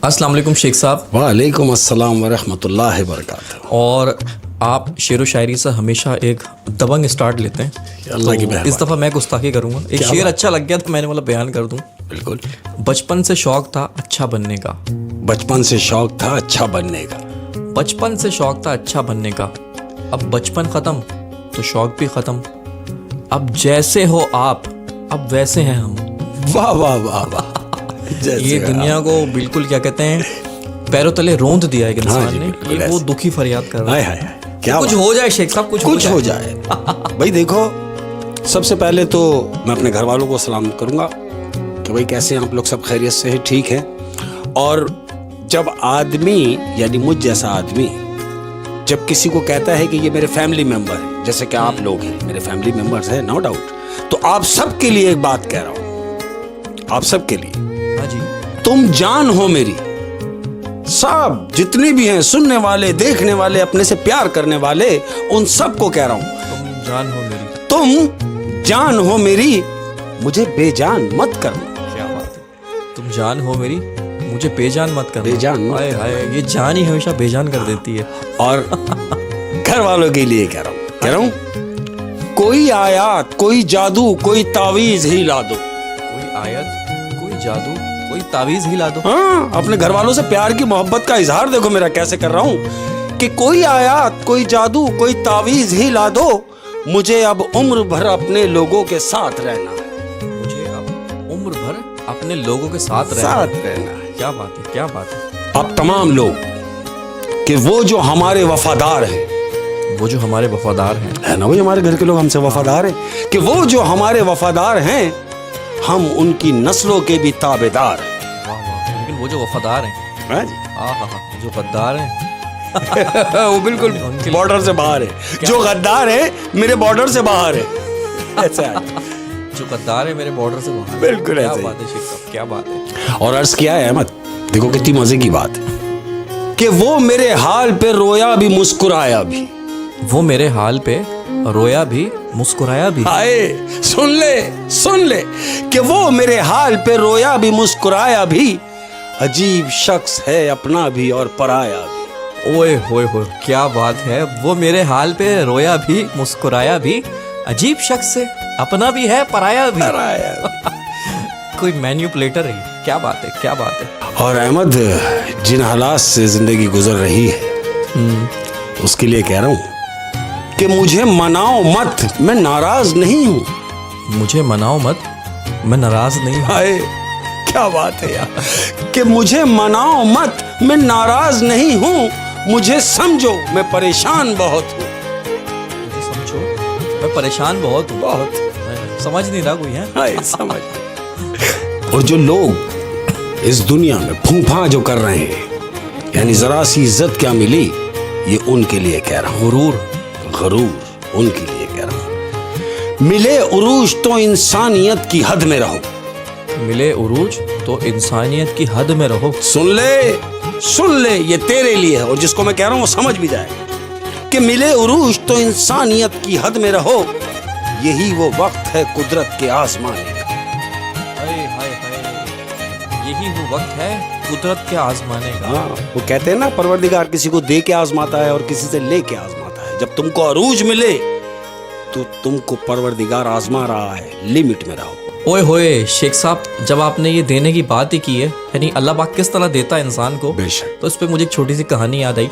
अस्सलाम वालेकुम शेख साहब। वालेकुम अस्सलाम वरहमतुल्लाहि वबरकातुहू। और आप शेर व शायरी से हमेशा एक दबंग स्टार्ट लेते हैं, अल्लाह की तो मेहरबानी। इस दफ़ा मैं गुस्ताखी करूँगा। एक शेर अच्छा लग गया तो मैंने बोला बयान कर दूँ। बिल्कुल। बचपन से शौक था अच्छा बनने का, बचपन से शौक था अच्छा बनने का, बचपन से शौक था अच्छा बनने का, अब बचपन ख़त्म तो शौक भी ख़त्म। अब जैसे हो आप अब वैसे हैं हम। वाह वाह वाह वाह। जैसे ये दुनिया को बिल्कुल क्या कहते हैं पैरों तले रोंद दिया है एक हाँ इंसान जी, ने। बिल्कुल ये वो ऐसे। दुखी फरियाद कर रहा हाय है। हाय हाय, क्या कुछ बात। हो जाए शेख साहब, कुछ हो जाए भाई। देखो, सबसे पहले तो मैं अपने घर वालों को सलाम करूंगा कि भाई कैसे हैं आप लोग, सब खैरियत से हैं, ठीक है। और जब आदमी यानी मुझ जैसा आदमी जब किसी को कहता है कि ये मेरे फैमिली मेंबर है, जैसे कि आप लोग हैं मेरे फैमिली मेंबर्स हैं, नो डाउट, तो आप सबके लिए एक बात कह रहा हूं, आप सबके लिए, हाँ जी, तुम जान हो मेरी। सब जितने भी हैं सुनने वाले, देखने वाले, अपने से प्यार करने वाले, उन सबको कह रहा हूं, तुम जान हो मेरी। तुम जान हो मेरी, मुझे बेजान मत करना। क्या बात है, तुम जान हो मेरी मुझे बेजान मत कर। बेजान मत हाय हाय, ये जान ही हमेशा बेजान कर देती है। और घर वालों के लिए कह रहा हूं, कोई आयात, कोई जादू, कोई तावीज ही ला दो। कोई आयत, कोई जादू, कोई तावीज ही ला दो। हाँ, अपने घर वालों से प्यार की मोहब्बत का इजहार देखो मेरा कैसे कर रहा हूं कि कोई आयात, कोई जादू, कोई तावीज ही ला दो, मुझे अब उम्र भर अपने लोगों के साथ रहना है। मुझे अब उम्र भर अपने लोगों के साथ रहना है। क्या बात है, क्या बात है। अब तमाम लोग कि वो जो हमारे वफादार हैं, वो जो हमारे वफादार हैं, है ना, वही हमारे घर के लोग हमसे वफादार हैं, कि वो जो हमारे वफादार हैं, हम उनकी नस्लों के भी ताबेदार हैं। वाह वाह, लेकिन वो जो वफादार हैं, हाँ जी। जो गद्दार हैं, वो बिल्कुल उनके- बॉर्डर से बाहर है। जो गद्दार है मेरे बॉर्डर से बाहर है। ऐसा है। जो गद्दार है मेरे बॉर्डर से बाहर। बिल्कुल क्या ऐसे ही। बात है शेख साहब, क्या बात है। और अर्ज किया है अहमद, देखो कितनी मजे की बात है कि वो मेरे हाल पे रोया भी मुस्कुराया भी। वो मेरे हाल पे रोया भी मुस्कुराया भी। हाय, सुन ले कि वो मेरे हाल पे रोया भी मुस्कुराया भी, अजीब शख्स है अपना भी और पराया भी। ओए होए होए, क्या बात है। वो मेरे हाल पे रोया भी मुस्कुराया भी, अजीब शख्स है अपना भी है पराया भी। पराया भी। कोई मैन्युपुलेटर है। क्या बात है, क्या बात है। और अहमद, जिन हालात से जिंदगी गुजर रही है उसके लिए कह रहा हूं कि मुझे मनाओ मत, मैं नाराज नहीं हूं। मुझे मनाओ मत, मैं नाराज नहीं हूं। हाय, क्या बात है यार, कि मुझे मनाओ मत, मैं नाराज नहीं हूं, मुझे समझो मैं परेशान बहुत हूं। मुझे समझो मैं परेशान बहुत हूँ। बहुत। समझ नहीं रहा कोई है। हाय, समझ। और जो लोग इस दुनिया में फूफा जो कर रहे हैं, यानी जरा सी इज्जत क्या मिली, ये उनके लिए कह रहा हूं। गरूर उनके लिए कह रहा हूं। मिले उरूज तो इंसानियत की हद में रहो। मिले उरूज तो इंसानियत की हद में रहो। सुन ले, ये तेरे लिए है, और जिसको मैं कह रहा हूं वो समझ भी जाए कि मिले उरूज तो इंसानियत की हद में रहो, यही वो वक्त है कुदरत के आजमाने का। हाय हाय हाय, यही वो वक्त है कुदरत के आजमाने का। हाँ, वो कहते हैं ना, परवरदिगार किसी को दे के आजमाता है और किसी से ले के आजमाता है। जब तुमको अरूज मिले तो तुमको परवरदिगार आजमा रहा है, लिमिट में रहो। ओए होए शेख साहब, जब आपने ये देने की बात ही की है, यानी अल्लाह पाक किस तरह देता है इंसान को, बेशक। तो इस पे मुझे एक छोटी सी कहानी याद आई।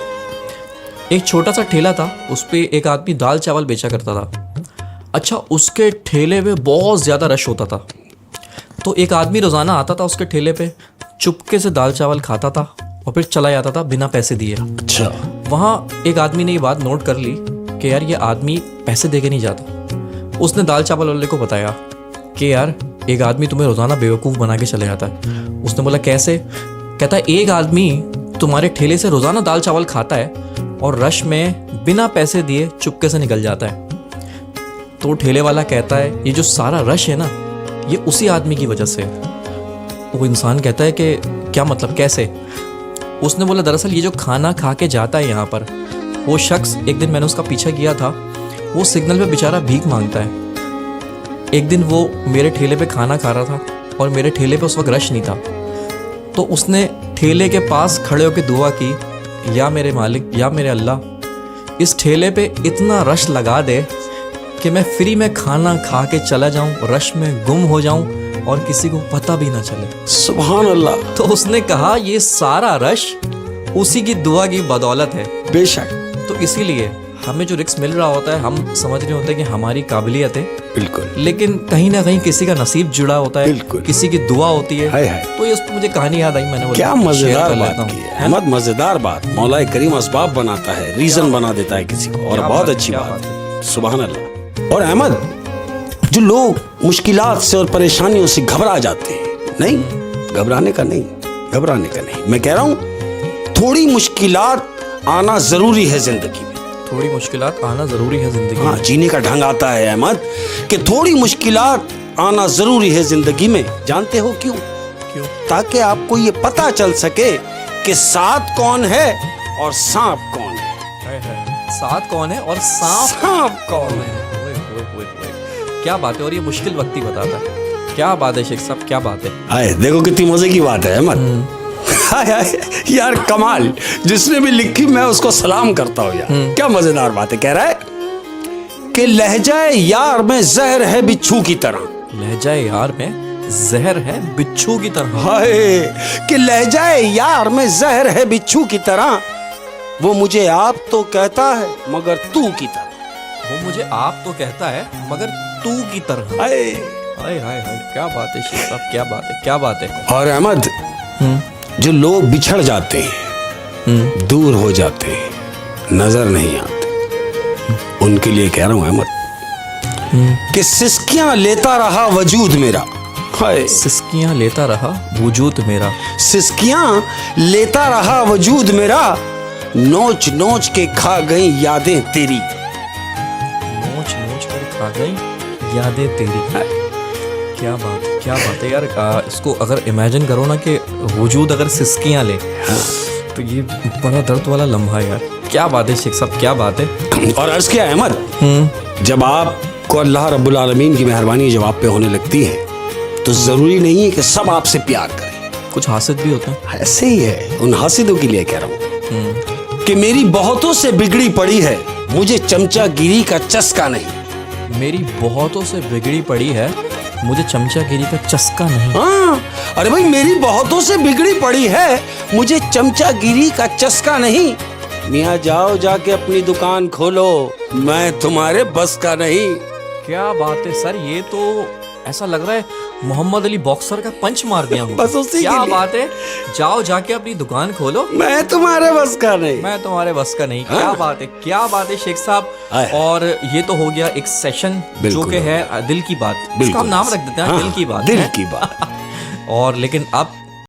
एक छोटा सा ठेला था, उस पे एक आदमी दाल चावल बेचा करता था। अच्छा, उसके ठेले पे बहुत ज़्यादा रश होता था, तो एक आदमी रोज़ाना आता था उसके ठेले पे, चुपके से दाल चावल खाता था और फिर चला जाता था बिना पैसे दिए। अच्छा। वहाँ एक आदमी ने ये बात नोट कर ली कि यार ये आदमी पैसे दे के नहीं जाता। उसने दाल चावल वाले को बताया कि यार एक आदमी तुम्हें रोज़ाना बेवकूफ़ बना के चले जाता है। उसने बोला कैसे? कहता है एक आदमी तुम्हारे ठेले से रोज़ाना दाल चावल खाता है और रश में बिना पैसे दिए चुपके से निकल जाता है। तो ठेले वाला कहता है ये जो सारा रश है ना, ये उसी आदमी की वजह से है। वो इंसान कहता है कि क्या मतलब, कैसे? उसने बोला दरअसल ये जो खाना खा के जाता है यहाँ पर, वो शख्स, एक दिन मैंने उसका पीछा किया था, वो सिग्नल पे बेचारा भीख मांगता है। एक दिन वो मेरे ठेले पे खाना खा रहा था और मेरे ठेले पे उस वक्त रश नहीं था, तो उसने ठेले के पास खड़े होकर दुआ की, या मेरे मालिक, या मेरे अल्लाह, इस ठेले पे इतना रश लगा दे कि मैं फ्री में खाना खा के चला जाऊं, रश में गुम हो जाऊं और किसी को पता भी ना चले। सुभान अल्लाह। तो उसने कहा ये सारा रश उसी की दुआ की बदौलत है। बेशक। तो इसीलिए हमें जो रिस्क मिल रहा होता है, हम समझ रहे होते हैं कि हमारी काबिलियत है, बिल्कुल, लेकिन कहीं ना कहीं किसी का नसीब जुड़ा होता है, बिल्कुल। किसी की दुआ होती है। हाय हाय। तो ये उस पर मुझे कहानी याद आई, मैंने बोला क्या शेयर मजेदार कर बात लेता हूं। की है अहमद, मजेदार बात। मौला करीम असबाब बनाता है, रीजन बना देता है किसी को, और क्या बहुत बात है, अच्छी क्या बात बात है। सुभान अल्लाह। और अहमद, जो लोग मुश्किलात से और परेशानियों से घबरा जाते हैं, नहीं, घबराने का नहीं, घबराने का नहीं। मैं कह रहा हूं थोड़ी मुश्किलात आना जरूरी है जिंदगी में। थोड़ी मुश्किलात आना जरूरी है जिंदगी हाँ, में। जीने का ढंग आता है अहमद कि थोड़ी मुश्किलात आना जरूरी है जिंदगी में। जानते हो क्यों? क्यों? ताकि आपको ये पता चल सके कि साथ कौन है और सांप कौन है। हाय हाय। साथ कौन है और सांप कौन है? ओए, ओए, ओए, ओए। क्या बात है, और ये मुश्किल वक्त ही बताता है। क्या बात है शेख साहब, क्या बात है। हाय, देखो कितनी मजे की बात है अहमद। हाय हाय, यार कमाल, जिसने भी लिखी मैं उसको सलाम करता हूँ यार। क्या मजेदार बात है। कह रहा है कि लहजाए यार में जहर है बिच्छू की तरह। लहजाए यार में जहर है बिच्छू की तरह। हाय, कि लहजाए यार में जहर है बिच्छू की तरह, वो मुझे आप तो कहता है मगर तू की तरह। वो मुझे आप तो कहता है मगर तू की तरह। हाय हाय हाय हाय, क्या बात है शेख साहब, क्या बात है, क्या बात है। और अहमद, जो लोग बिछड़ जाते हैं, दूर हो जाते हैं, नजर नहीं आते, उनके लिए कह रहा हूं अहमद कि सिसकियां लेता रहा वजूद मेरा। हाय, सिसकियां लेता रहा वजूद मेरा। सिसकियां लेता रहा वजूद मेरा, नोच नोच के खा गई यादें तेरी। नोच नोच कर खा गई यादें तेरी। क्या बात है, क्या बात है यार। इसको अगर इमेजिन करो ना कि वजूद अगर सिसकियां ले, तो ये बड़ा दर्द वाला लम्हा है यार। क्या बात है शेख साहब, क्या बात है। और अर्ज किया अहमद, जब आपको अल्लाह रब्बुल आलमीन की मेहरबानी जब आप पे होने लगती है, तो जरूरी नहीं है कि सब आपसे प्यार करें। कुछ हासिद भी होते हैं। ऐसे ही है। उन हासिदों के लिए कह रहा हूं कि मेरी बहुतों से बिगड़ी पड़ी है, मुझे चमचागिरी का चस्का नहीं। मेरी बहुतों से बिगड़ी पड़ी है, मुझे चमचागिरी का चस्का नहीं। हाँ, अरे भाई, मेरी बहुतों से बिगड़ी पड़ी है, मुझे चमचागिरी का चस्का नहीं। मियाँ जाओ जाके अपनी दुकान खोलो, मैं तुम्हारे बस का नहीं। क्या बात है सर, ये तो ऐसा लग रहा है मोहम्मद अली बॉक्सर का पंच मार दिया हूँ। बस उसी क्या के लिए। बात है, जाओ जाके अपनी दुकान खोलो, मैं तुम्हारे बस का नहीं। मैं तुम्हारे बस का नहीं। हाँ? क्या बात है, क्या बात है शेख साहब। हाय। और ये तो हो गया एक सेशन जो बिल्कुल। कि है दिल की बात। इसका बिल्कुल। हम नाम रख देते हैं, हाँ, दिल की बात। दिल है। की बात। और लेकिन अब